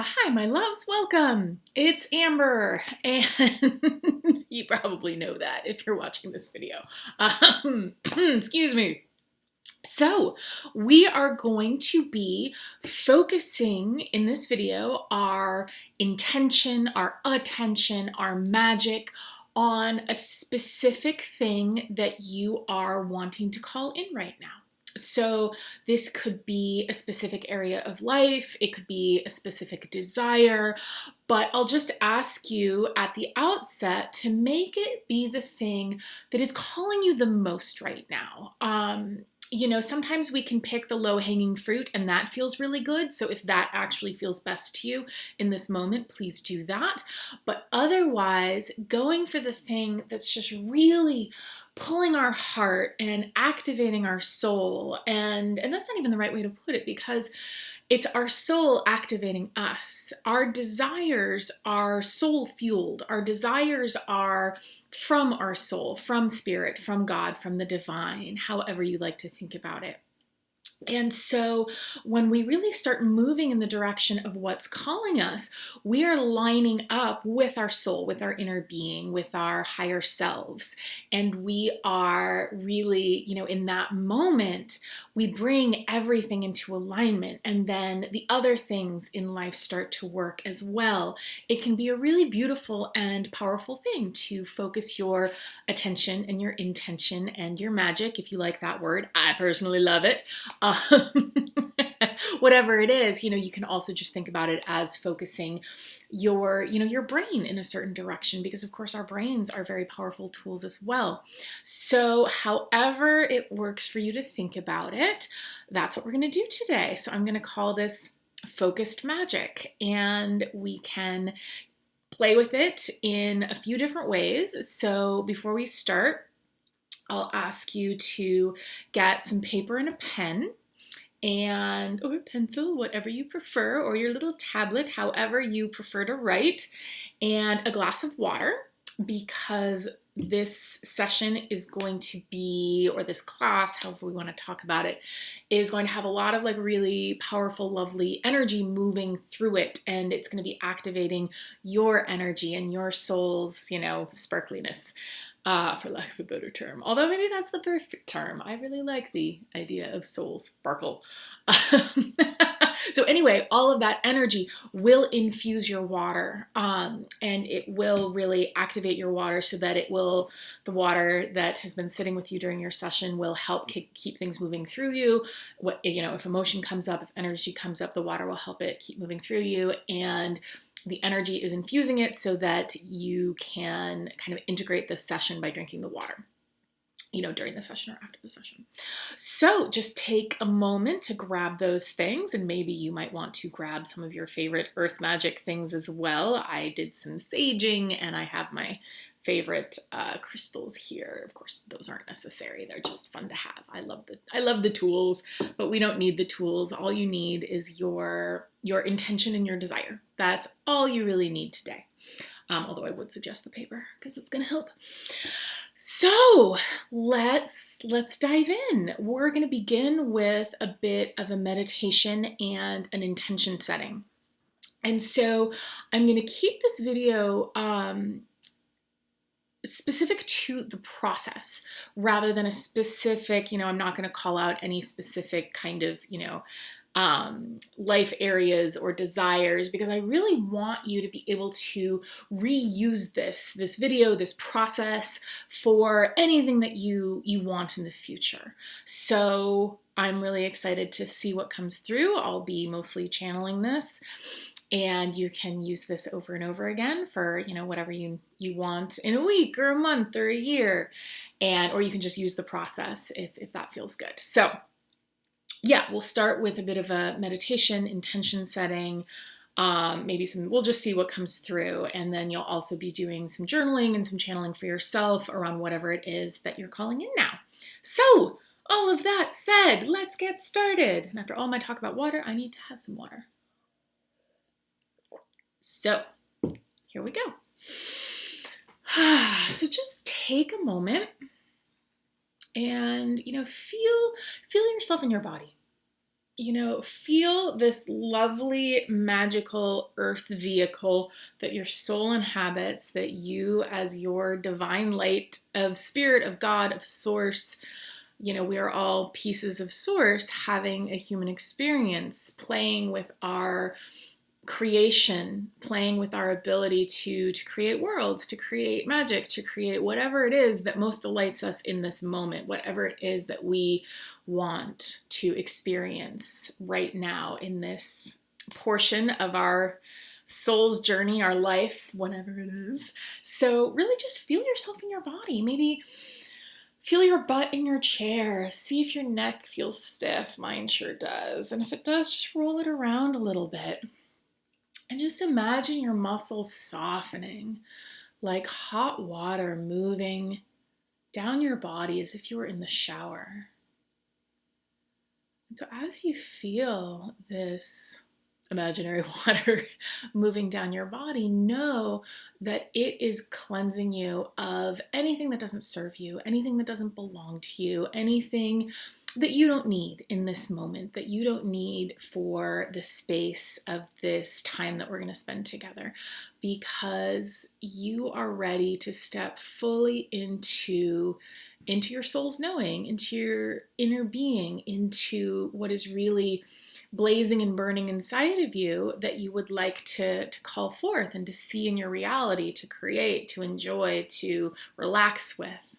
Hi, my loves. Welcome. It's Amber, and you probably know that if you're watching this video. Excuse me. So, we are going to be focusing in this video our intention, our attention, our magic on a specific thing that you are wanting to call in right now. So this could be a specific area of life, it could be a specific desire, but I'll just ask you at the outset to make it be the thing that is calling you the most right now. Sometimes we can pick the low-hanging fruit and that feels really good. So if that actually feels best to you in this moment, please do that. But otherwise, going for the thing that's just really pulling our heart and activating our soul. And that's not even the right way to put it, because it's our soul activating us. Our desires are soul fueled. Our desires are from our soul, from spirit, from God, from the divine, however you like to think about it. And so when we really start moving in the direction of what's calling us, we are lining up with our soul, with our inner being, with our higher selves. And we are really, in that moment, we bring everything into alignment. And then the other things in life start to work as well. It can be a really beautiful and powerful thing to focus your attention and your intention and your magic, if you like that word. I personally love it. Whatever it is, you can also just think about it as focusing your brain in a certain direction, because of course our brains are very powerful tools as well. So however it works for you to think about it, that's what we're going to do today. So I'm going to call this focused magic, and we can play with it in a few different ways. So before we start, I'll ask you to get some paper and a pen, or a pencil, whatever you prefer, or your little tablet, however you prefer to write, and a glass of water, because this session is going to be, or this class, however we want to talk about it, is going to have a lot of really powerful, lovely energy moving through it, and it's going to be activating your energy and your soul's, sparkliness. For lack of a better term. Although maybe that's the perfect term. I really like the idea of soul sparkle. So anyway, all of that energy will infuse your water, and it will really activate your water so that the water that has been sitting with you during your session will help keep things moving through you. If emotion comes up, if energy comes up, the water will help it keep moving through you, and the energy is infusing it so that you can kind of integrate this session by drinking the water, during the session or after the session. So just take a moment to grab those things, and maybe you might want to grab some of your favorite earth magic things as well. I did some saging, and I have my favorite crystals here. Of course, those aren't necessary. They're just fun to have. I love the tools, but we don't need the tools. All you need is your intention and your desire. That's all you really need today. Although I would suggest the paper because it's going to help. So let's dive in. We're going to begin with a bit of a meditation and an intention setting. And so I'm going to keep this video specific to the process rather than a specific, I'm not going to call out any specific kind of, life areas or desires, because I really want you to be able to reuse this video, this process, for anything that you want in the future. So I'm really excited to see what comes through. I'll be mostly channeling this, and you can use this over and over again for, whatever you want in a week or a month or a year, or you can just use the process if that feels good. So yeah, we'll start with a bit of a meditation, intention setting, we'll just see what comes through. And then you'll also be doing some journaling and some channeling for yourself around whatever it is that you're calling in now. So all of that said, let's get started. And after all my talk about water, I need to have some water. So here we go. So just take a moment and, feel yourself in your body. feel this lovely, magical earth vehicle that your soul inhabits, that you, as your divine light of spirit, of God, of source, we are all pieces of source having a human experience, playing with our creation, playing with our ability to create worlds, to create magic, to create whatever it is that most delights us in this moment, whatever it is that we want to experience right now in this portion of our soul's journey, our life, whatever it is. So really just feel yourself in your body. Maybe feel your butt in your chair. See if your neck feels stiff. Mine sure does. And if it does, just roll it around a little bit. And just imagine your muscles softening like hot water moving down your body as if you were in the shower. And so as you feel this imaginary water moving down your body, know that it is cleansing you of anything that doesn't serve you, anything that doesn't belong to you, anything that you don't need in this moment, that you don't need for the space of this time that we're going to spend together, because you are ready to step fully into your soul's knowing, into your inner being, into what is really blazing and burning inside of you that you would like to call forth and to see in your reality, to create, to enjoy, to relax with.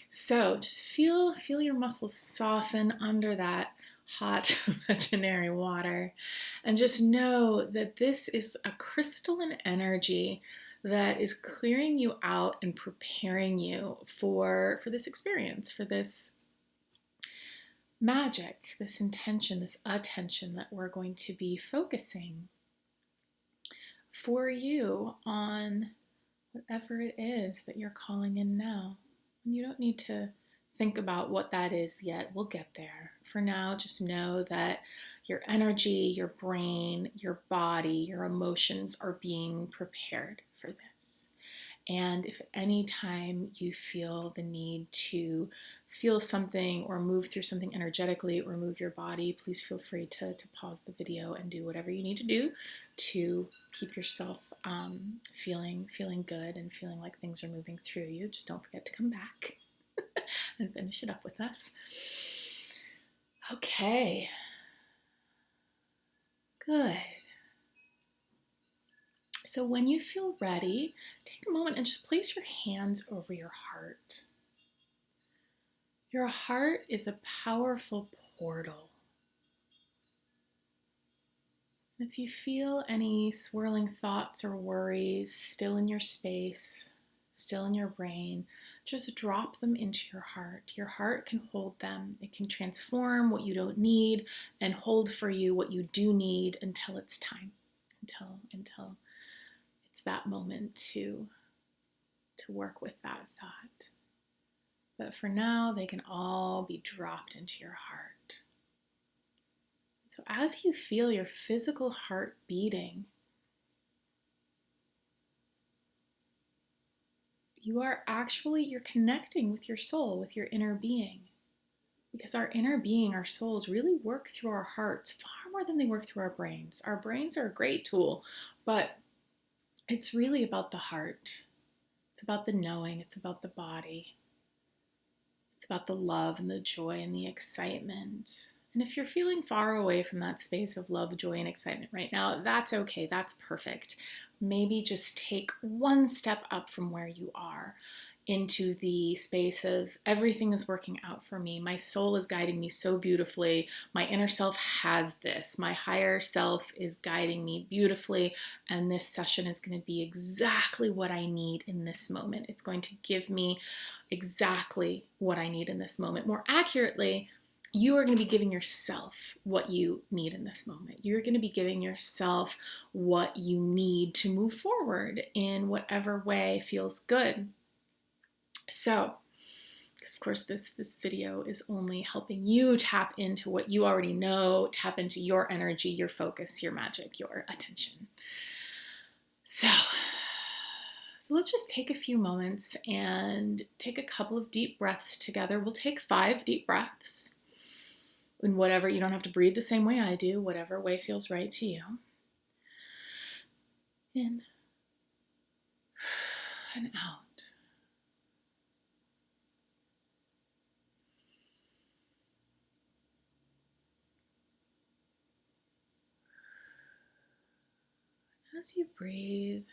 So just feel your muscles soften under that hot imaginary water, and just know that this is a crystalline energy that is clearing you out and preparing you for this experience, for this magic, this intention, this attention that we're going to be focusing for you on whatever it is that you're calling in now. And you don't need to think about what that is yet. We'll get there. For now, just know that your energy, your brain, your body, your emotions are being prepared for this. And if at any time you feel the need to feel something or move through something energetically or move your body, please feel free to pause the video and do whatever you need to do to keep yourself feeling good and feeling like things are moving through you. Just don't forget to come back and finish it up with us. Okay. Good. So when you feel ready, take a moment and just place your hands over your heart. Your heart is a powerful portal. If you feel any swirling thoughts or worries still in your space, still in your brain, just drop them into your heart. Your heart can hold them. It can transform what you don't need and hold for you what you do need until it's time, until it's that moment to work with that thought. But for now, they can all be dropped into your heart. So as you feel your physical heart beating, you're connecting with your soul, with your inner being. Because our inner being, our souls, really work through our hearts far more than they work through our brains. Our brains are a great tool, but it's really about the heart. It's about the knowing, it's about the body. It's about the love and the joy and the excitement. And if you're feeling far away from that space of love, joy, and excitement right now, that's okay, that's perfect. Maybe just take one step up from where you are into the space of everything is working out for me. My soul is guiding me so beautifully. My inner self has this. My higher self is guiding me beautifully. And this session is going to be exactly what I need in this moment. It's going to give me exactly what I need in this moment. More accurately, you are going to be giving yourself what you need in this moment. You're going to be giving yourself what you need to move forward in whatever way feels good. So, because of course this video is only helping you tap into what you already know, tap into your energy, your focus, your magic, your attention. So let's just take a few moments and take a couple of deep breaths together. We'll take 5 deep breaths. in whatever, you don't have to breathe the same way I do, whatever way feels right to you. In and out. As you breathe,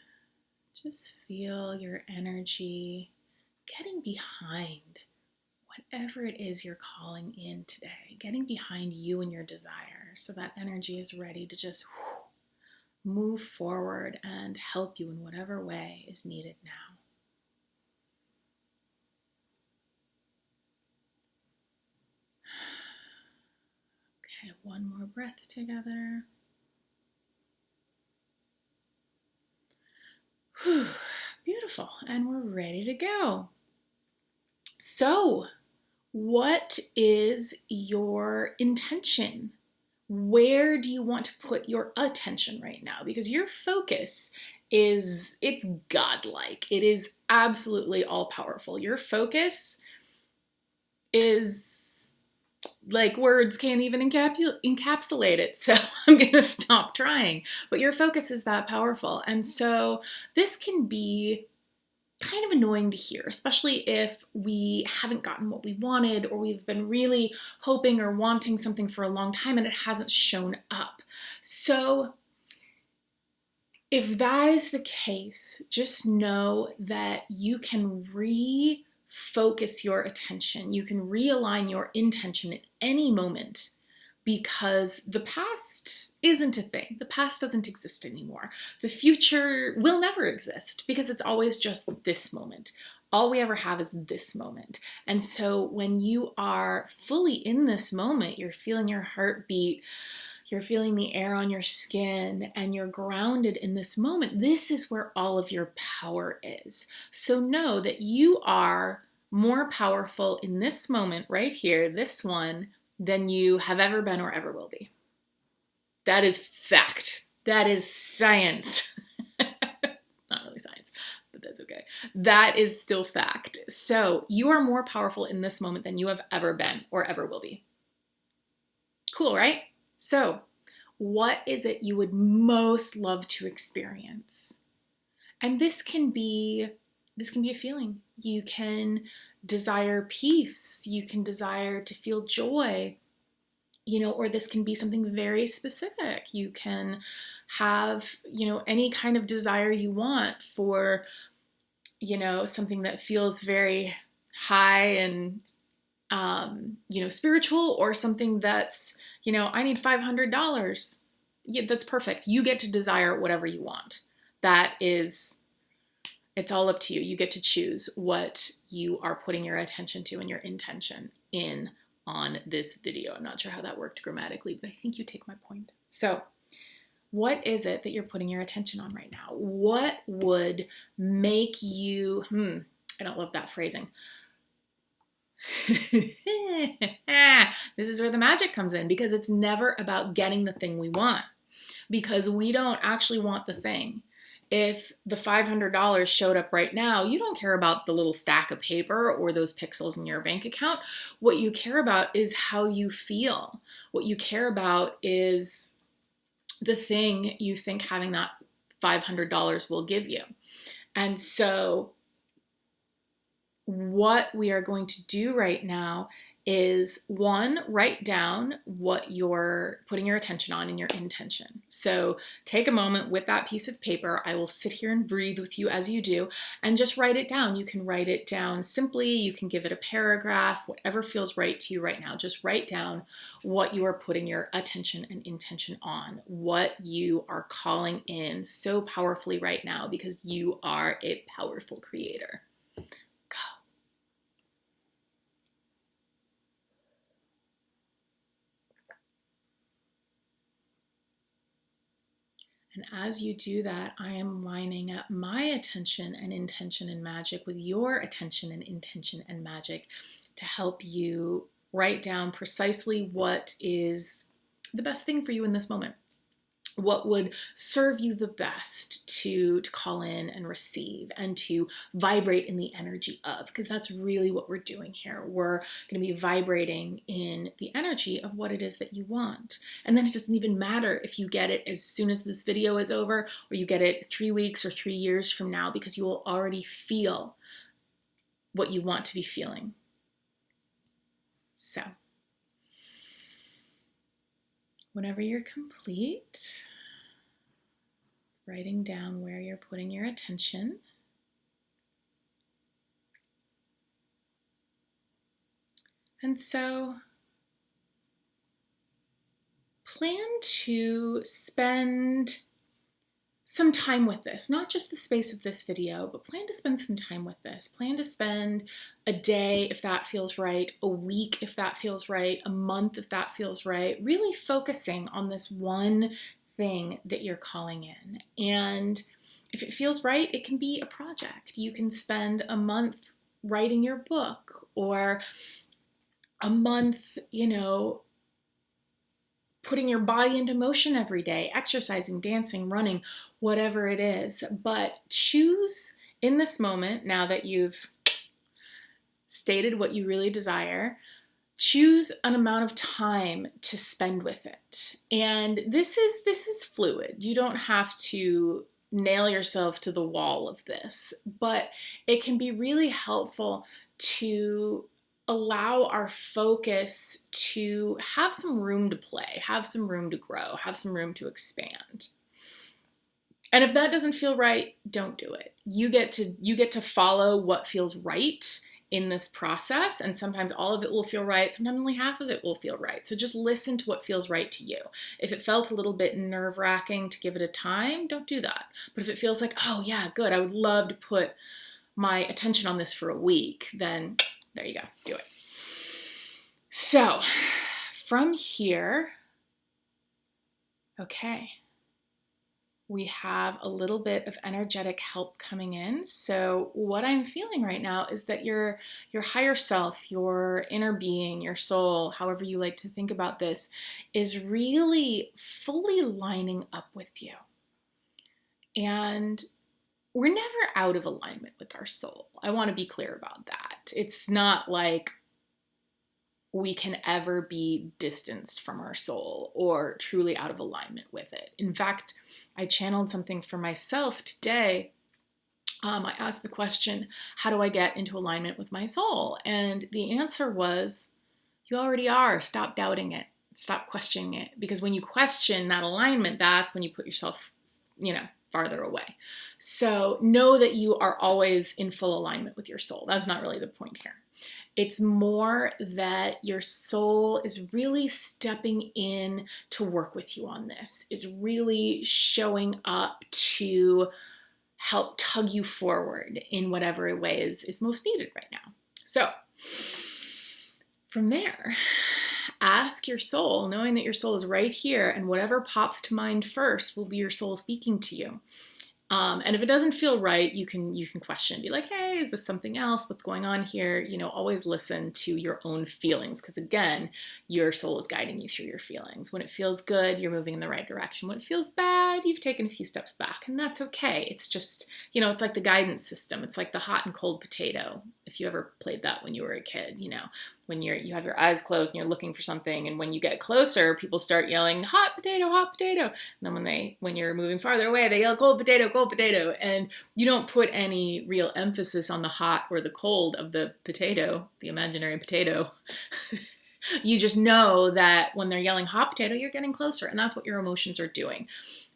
just feel your energy getting behind whatever it is you're calling in today, getting behind you and your desire, so that energy is ready to just move forward and help you in whatever way is needed now. Okay, one more breath together. Whew, beautiful, and we're ready to go. So, what is your intention? Where do you want to put your attention right now? Because your focus it's godlike. It is absolutely all powerful. Your focus is like words can't even encapsulate it. So I'm going to stop trying. But your focus is that powerful. And so this can be kind of annoying to hear, especially if we haven't gotten what we wanted, or we've been really hoping or wanting something for a long time and it hasn't shown up. So if that is the case, just know that you can refocus your attention. You can realign your intention at any moment, because the past isn't a thing. The past doesn't exist anymore. The future will never exist, because it's always just this moment. All we ever have is this moment. And so when you are fully in this moment, you're feeling your heartbeat, you're feeling the air on your skin, and you're grounded in this moment. This is where all of your power is. So know that you are more powerful in this moment right here, this one, than you have ever been or ever will be. That is fact. That is science. Not really science, but that's okay. That is still fact. So you are more powerful in this moment than you have ever been or ever will be. Cool, right? So what is it you would most love to experience? And this can be a feeling. You can desire peace. You can desire to feel joy, or this can be something very specific. You can have, any kind of desire you want for, something that feels very high and, spiritual, or something that's, I need $500. Yeah, that's perfect. You get to desire whatever you want. It's all up to you. You get to choose what you are putting your attention to and your intention in on this video. I'm not sure how that worked grammatically, but I think you take my point. So what is it that you're putting your attention on right now? What would make you, I don't love that phrasing. This is where the magic comes in, because it's never about getting the thing we want, because we don't actually want the thing. If the $500 showed up right now, you don't care about the little stack of paper or those pixels in your bank account. What you care about is how you feel. What you care about is the thing you think having that $500 will give you. And so what we are going to do right now is, one, write down what you're putting your attention on and your intention. So take a moment with that piece of paper. I will sit here and breathe with you as you do, and just write it down. You can write it down simply. You can give it a paragraph, whatever feels right to you right now. Just write down what you are putting your attention and intention on, what you are calling in so powerfully right now, because you are a powerful creator. And as you do that, I am lining up my attention and intention and magic with your attention and intention and magic to help you write down precisely what is the best thing for you in this moment. what would serve you the best to call in and receive and to vibrate in the energy of, because that's really what we're doing here. We're going to be vibrating in the energy of what it is that you want. And then it doesn't even matter if you get it as soon as this video is over or you get it 3 weeks or 3 years from now, because you will already feel what you want to be feeling. So, whenever you're complete, writing down where you're putting your attention. And so, plan to spend some time with this, not just the space of this video, but plan to spend some time with this. Plan to spend a day if that feels right, a week if that feels right, a month if that feels right, really focusing on this one thing that you're calling in. And if it feels right, it can be a project. You can spend a month writing your book, or a month, putting your body into motion every day, exercising, dancing, running, whatever it is. But choose in this moment, now that you've stated what you really desire, choose an amount of time to spend with it. And this is fluid. You don't have to nail yourself to the wall of this, but it can be really helpful to allow our focus to have some room to play, have some room to grow, have some room to expand. And if that doesn't feel right, don't do it. You get to follow what feels right in this process, and sometimes all of it will feel right, sometimes only half of it will feel right. So just listen to what feels right to you. If it felt a little bit nerve-wracking to give it a time, don't do that. But if it feels like, oh yeah, good, I would love to put my attention on this for a week, then there you go, do it. So from here, okay, we have a little bit of energetic help coming in. So what I'm feeling right now is that your higher self, your inner being, your soul, however you like to think about this, is really fully lining up with you. And we're never out of alignment with our soul. I want to be clear about that. It's not like we can ever be distanced from our soul or truly out of alignment with it. In fact, I channeled something for myself today. I asked the question, how do I get into alignment with my soul? And the answer was, you already are. Stop doubting it. Stop questioning it. Because when you question that alignment, that's when you put yourself, farther away. So know that you are always in full alignment with your soul. That's not really the point here. It's more that your soul is really stepping in to work with you on this, is really showing up to help tug you forward in whatever way is most needed right now. So from there, ask your soul, knowing that your soul is right here, and whatever pops to mind first will be your soul speaking to you. And if it doesn't feel right, you can question, be like, hey, is this something else? What's going on here? Always listen to your own feelings, because again, your soul is guiding you through your feelings. When it feels good, you're moving in the right direction. When it feels bad, you've taken a few steps back, and that's okay. It's just, it's like the guidance system. It's like the hot and cold potato. If you ever played that when you were a kid, when you have your eyes closed and you're looking for something, and when you get closer, people start yelling, hot potato, hot potato. And then when you're moving farther away, they yell, cold potato, cold potato. And you don't put any real emphasis on the hot or the cold of the potato, the imaginary potato. You just know that when they're yelling hot potato, you're getting closer. And that's what your emotions are doing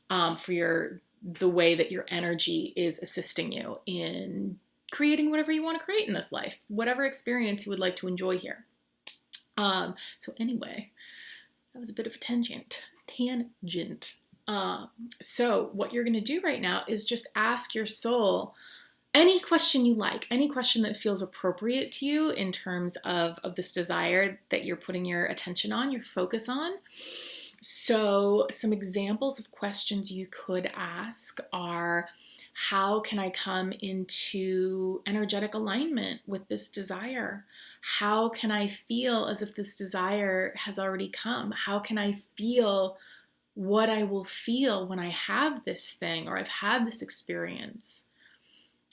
for the way that your energy is assisting you in creating whatever you want to create in this life, whatever experience you would like to enjoy here. So anyway, that was a bit of a tangent. So what you're going to do right now is just ask your soul any question you like, any question that feels appropriate to you in terms of this desire that you're putting your attention on, your focus on. So some examples of questions you could ask are, how can I come into energetic alignment with this desire? How can I feel as if this desire has already come? How can I feel what I will feel when I have this thing or I've had this experience.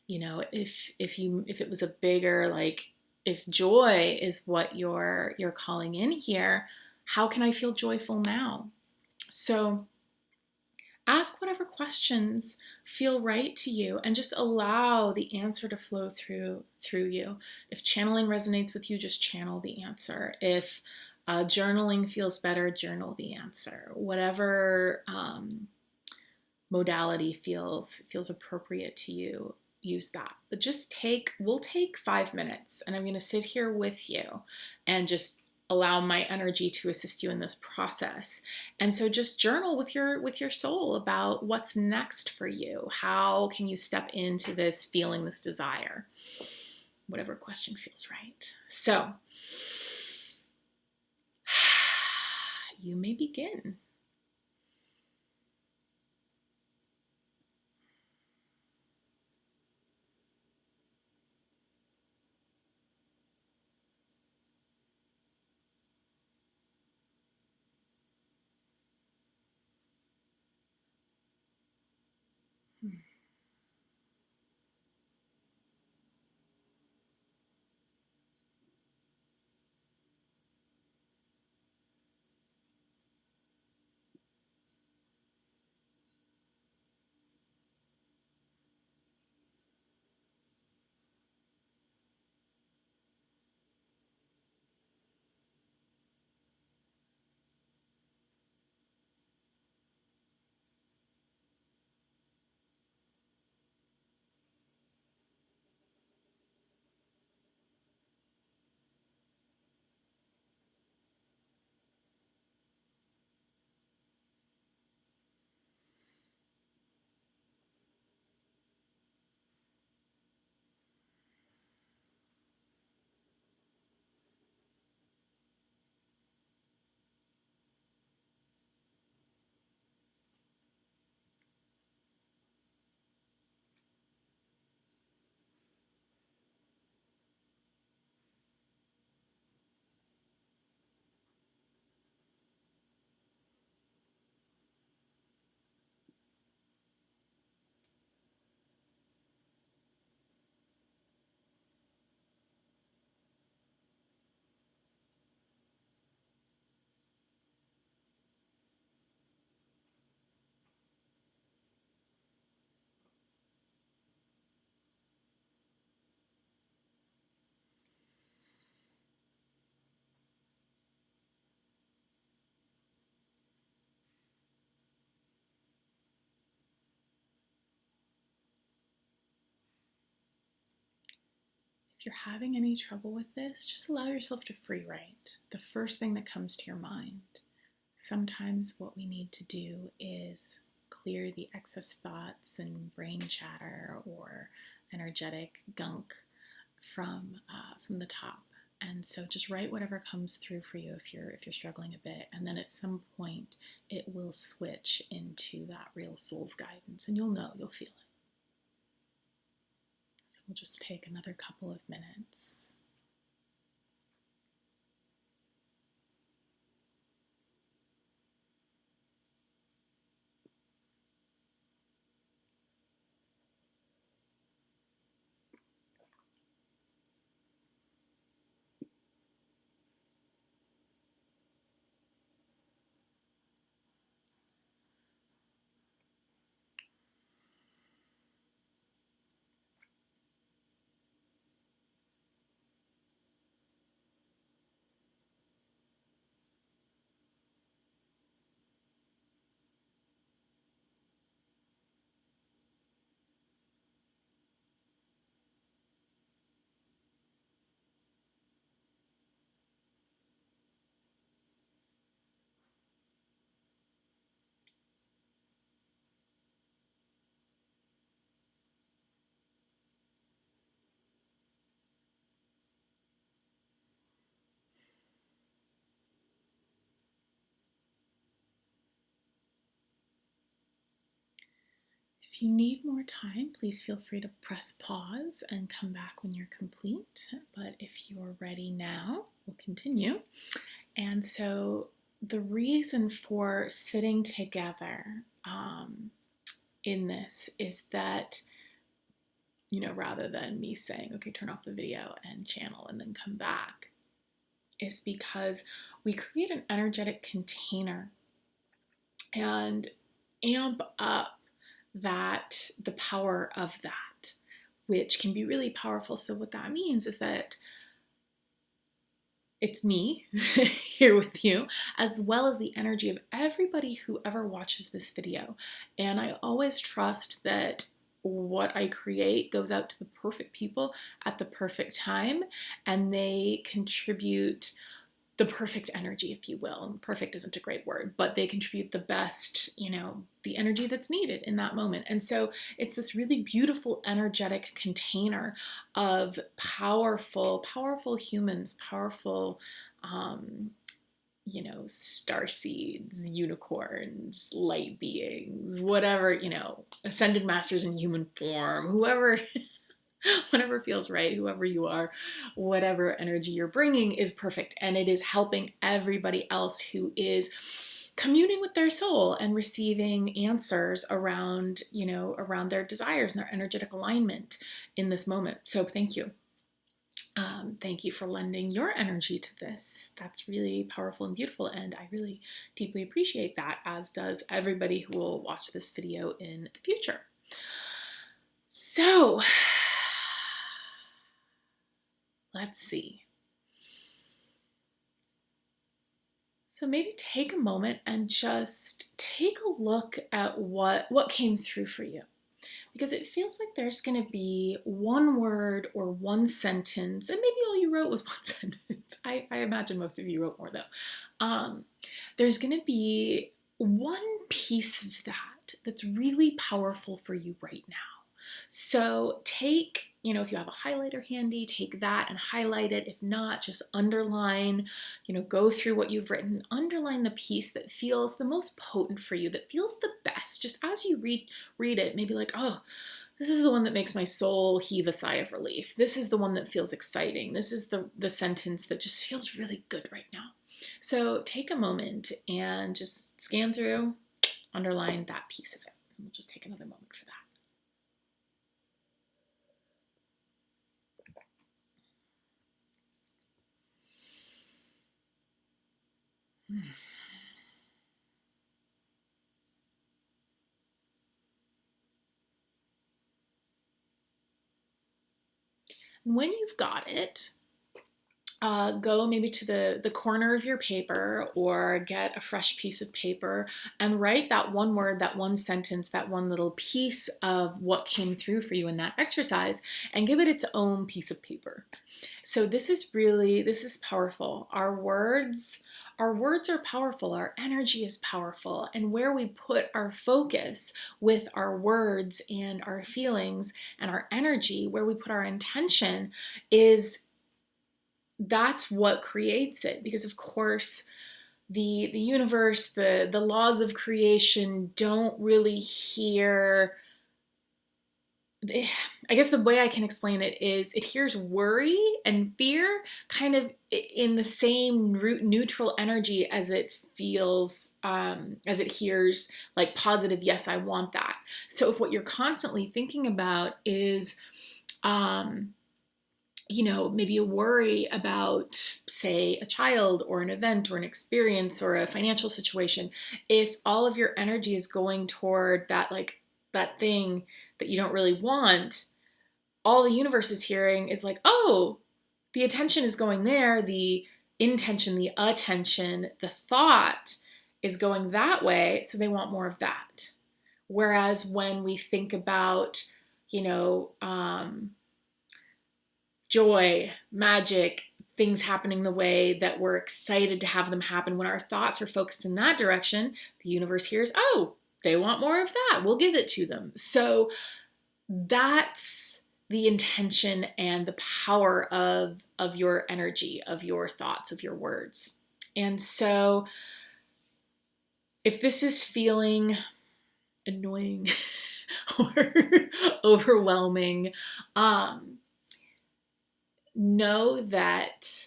You know, if it was a bigger, like, if joy is what you're calling in here, how can I feel joyful now? So ask whatever questions feel right to you and just allow the answer to flow through you. If channeling resonates with you, just channel the answer. If journaling feels better, journal the answer. Whatever modality feels appropriate to you, use that. But we'll take 5 minutes, and I'm going to sit here with you and just allow my energy to assist you in this process. And so just journal with your soul about what's next for you. How can you step into this feeling, this desire? Whatever question feels right. So you may begin. If you're having any trouble with this, just allow yourself to free write the first thing that comes to your mind. Sometimes what we need to do is clear the excess thoughts and brain chatter or energetic gunk from the top. And so just write whatever comes through for you if you're struggling a bit. And then at some point it will switch into that real soul's guidance, and you'll feel it. So we'll just take another couple of minutes. If you need more time, please feel free to press pause and come back when you're complete. But if you're ready now, we'll continue. And so the reason for sitting together in this is that, rather than me saying, okay, turn off the video and channel and then come back, is because we create an energetic container and amp up the power of that, which can be really powerful. So what that means is that it's me here with you, as well as the energy of everybody who ever watches this video. And I always trust that what I create goes out to the perfect people at the perfect time, and they contribute the perfect energy, if you will. Perfect isn't a great word, but they contribute the best, the energy that's needed in that moment. And so it's this really beautiful energetic container of powerful humans, powerful, star seeds, unicorns, light beings, whatever, ascended masters in human form, whoever whatever feels right, whoever you are, whatever energy you're bringing is perfect. And it is helping everybody else who is communing with their soul and receiving answers around, around their desires and their energetic alignment in this moment. So thank you. Thank you for lending your energy to this. That's really powerful and beautiful, and I really deeply appreciate that, as does everybody who will watch this video in the future. So, let's see. So maybe take a moment and just take a look at what came through for you. Because it feels like there's going to be one word or one sentence, and maybe all you wrote was one sentence. I imagine most of you wrote more though. There's going to be one piece of that that's really powerful for you right now. So take, if you have a highlighter handy, take that and highlight it. If not, just underline, go through what you've written, underline the piece that feels the most potent for you, that feels the best. Just as you read it, maybe like, oh, this is the one that makes my soul heave a sigh of relief. This is the one that feels exciting. This is the sentence that just feels really good right now. So take a moment and just scan through, underline that piece of it. And we'll just take another moment for that. When you've got it, go maybe to the corner of your paper or get a fresh piece of paper and write that one word, that one sentence, that one little piece of what came through for you in that exercise, and give it its own piece of paper. So this is powerful. Our words are powerful. Our energy is powerful. And where we put our focus with our words and our feelings and our energy, where we put our intention, that's what creates it. Because of course, the universe, the laws of creation don't really hear. I guess the way I can explain it is it hears worry and fear kind of in the same neutral energy as it feels, as it hears like positive, yes, I want that. So if what you're constantly thinking about is, maybe a worry about, say, a child or an event or an experience or a financial situation, if all of your energy is going toward that, like that thing that you don't really want, all the universe is hearing is like, oh, the attention is going there, the intention, the attention, the thought is going that way, so they want more of that. Whereas when we think about, joy, magic, things happening the way that we're excited to have them happen, when our thoughts are focused in that direction, the universe hears, oh, they want more of that, we'll give it to them. So that's the intention and the power of your energy, of your thoughts, of your words. And so if this is feeling annoying or overwhelming, know that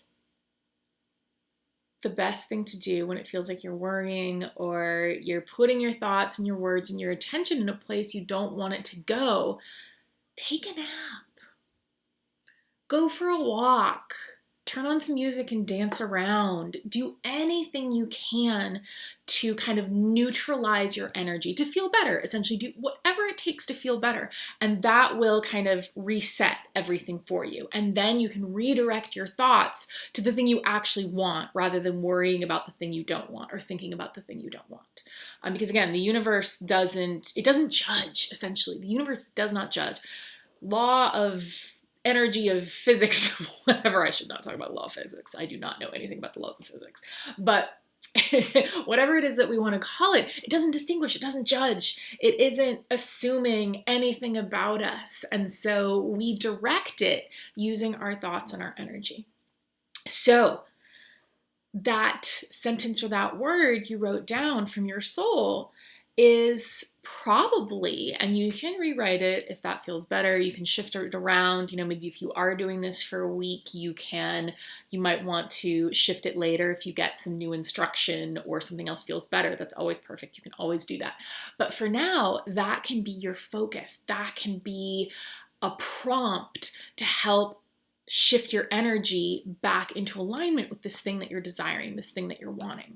the best thing to do when it feels like you're worrying or you're putting your thoughts and your words and your attention in a place you don't want it to go, take a nap. Go for a walk. Turn on some music and dance around. Do anything you can to kind of neutralize your energy, to feel better. Essentially, do whatever it takes to feel better. And that will kind of reset everything for you. And then you can redirect your thoughts to the thing you actually want rather than worrying about the thing you don't want or thinking about the thing you don't want. Because again, the universe doesn't judge, essentially. The universe does not judge. Law of energy of physics, whatever. I should not talk about law of physics. I do not know anything about the laws of physics. But whatever it is that we want to call it, it doesn't distinguish, it doesn't judge. It isn't assuming anything about us. And so we direct it using our thoughts and our energy. So that sentence or that word you wrote down from your soul is probably, and you can rewrite it if that feels better. You can shift it around. Maybe if you are doing this for a week, you might want to shift it later if you get some new instruction or something else feels better. That's always perfect. You can always do that. But for now, that can be your focus. That can be a prompt to help shift your energy back into alignment with this thing that you're desiring, this thing that you're wanting.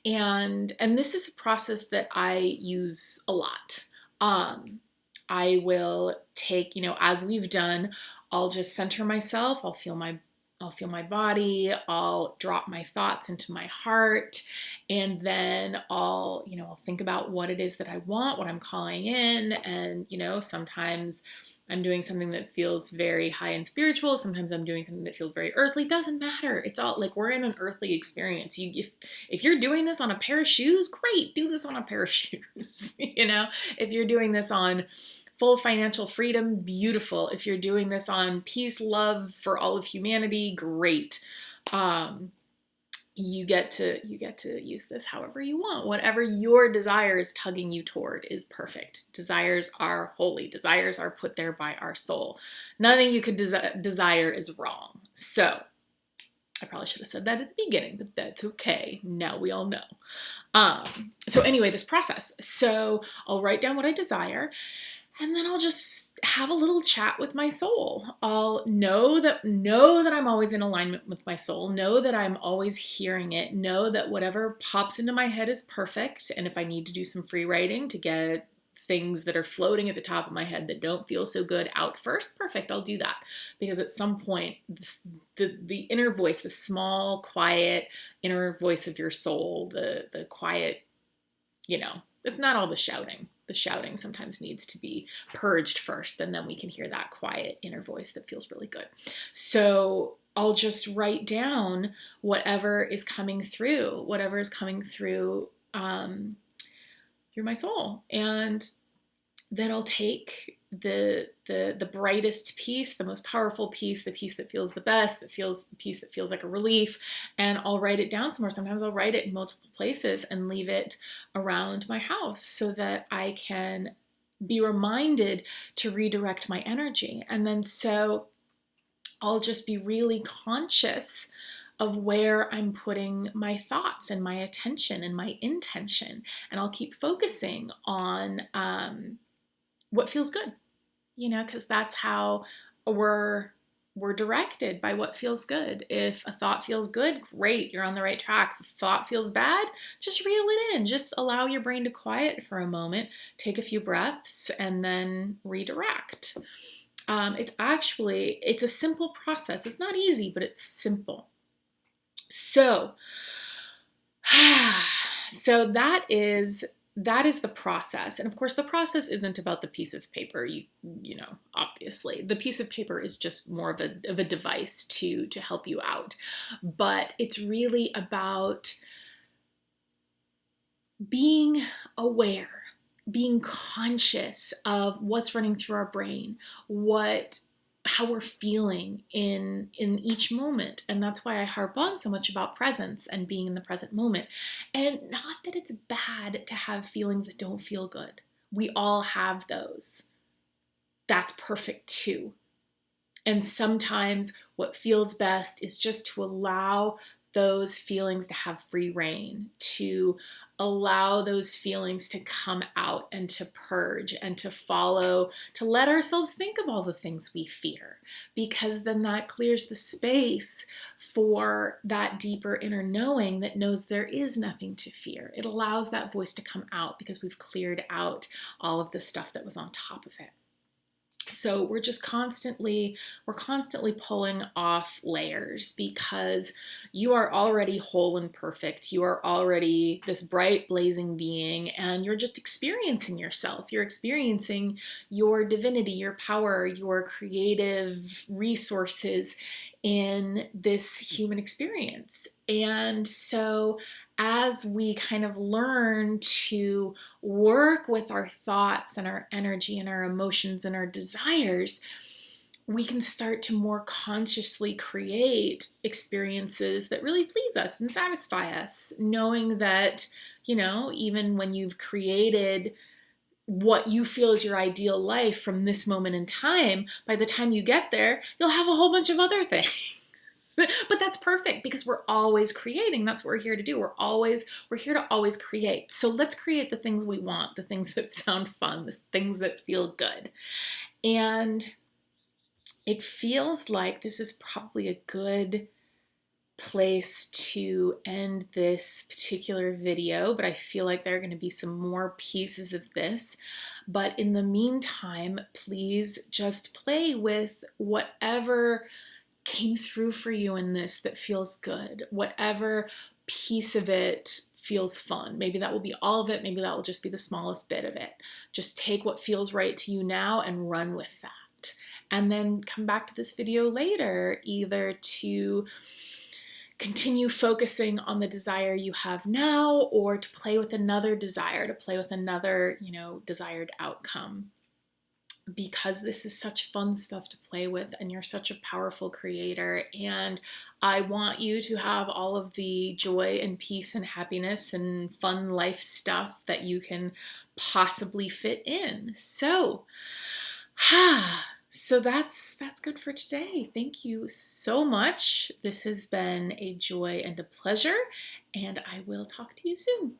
And this is a process that I use a lot. I will take, as we've done, I'll just center myself. I'll feel my body. I'll drop my thoughts into my heart. And then I'll think about what it is that I want, what I'm calling in. And, sometimes I'm doing something that feels very high and spiritual. Sometimes I'm doing something that feels very earthly. Doesn't matter. It's all like we're in an earthly experience. If you're doing this on a pair of shoes, great. Do this on a pair of shoes. If you're doing this on full financial freedom, beautiful. If you're doing this on peace, love for all of humanity, great. You get to use this however you want. Whatever your desire is tugging you toward is perfect. Desires are holy. Desires are put there by our soul. Nothing you could desire is wrong. So I probably should have said that at the beginning, but that's okay. Now we all know. So anyway, this process. So I'll write down what I desire, and then I'll just have a little chat with my soul. I'll know that I'm always in alignment with my soul, know that I'm always hearing it, know that whatever pops into my head is perfect. And if I need to do some free writing to get things that are floating at the top of my head that don't feel so good out first, perfect, I'll do that. Because at some point, the inner voice, the small, quiet inner voice of your soul, the quiet, it's not all the shouting. The shouting sometimes needs to be purged first, and then we can hear that quiet inner voice that feels really good. So I'll just write down whatever is coming through through my soul. And then I'll take the brightest piece, the most powerful piece, the piece that feels the best, the piece that feels like a relief, and I'll write it down somewhere. Sometimes I'll write it in multiple places and leave it around my house so that I can be reminded to redirect my energy. And then so I'll just be really conscious of where I'm putting my thoughts and my attention and my intention. And I'll keep focusing on what feels good, because that's how we're directed, by what feels good. If a thought feels good, great, you're on the right track. If a thought feels bad, just reel it in. Just allow your brain to quiet for a moment, take a few breaths, and then redirect. It's a simple process. It's not easy, but it's simple. So that is the process. And of course, the process isn't about the piece of paper. Obviously, the piece of paper is just more of a device to help you out. But it's really about being aware, being conscious of what's running through our brain, how we're feeling in each moment. And that's why I harp on so much about presence and being in the present moment. And not that it's bad to have feelings that don't feel good. We all have those. That's perfect too. And sometimes what feels best is just to allow those feelings to have free reign, to allow those feelings to come out and to purge and to follow, to let ourselves think of all the things we fear, because then that clears the space for that deeper inner knowing that knows there is nothing to fear. It allows that voice to come out because we've cleared out all of the stuff that was on top of it. So we're constantly pulling off layers, because you are already whole and perfect. You are already this bright, blazing being, and you're just experiencing yourself. You're experiencing your divinity, your power, your creative resources in this human experience. And so as we kind of learn to work with our thoughts and our energy and our emotions and our desires, we can start to more consciously create experiences that really please us and satisfy us, knowing that, even when you've created what you feel is your ideal life from this moment in time, by the time you get there, you'll have a whole bunch of other things. But that's perfect, because we're always creating. That's what we're here to do. We're here to always create. So let's create the things we want, the things that sound fun, the things that feel good. And it feels like this is probably a good place to end this particular video, but I feel like there are going to be some more pieces of this. But in the meantime, please just play with whatever came through for you in this that feels good, whatever piece of it feels fun. Maybe that will be all of it. Maybe that will just be the smallest bit of it. Just take what feels right to you now and run with that. And then come back to this video later, either to continue focusing on the desire you have now, or to play with another desire, to play with another, desired outcome. Because this is such fun stuff to play with, and you're such a powerful creator, and I want you to have all of the joy and peace and happiness and fun life stuff that you can possibly fit in. So that's good for today. Thank you so much. This has been a joy and a pleasure, and I will talk to you soon.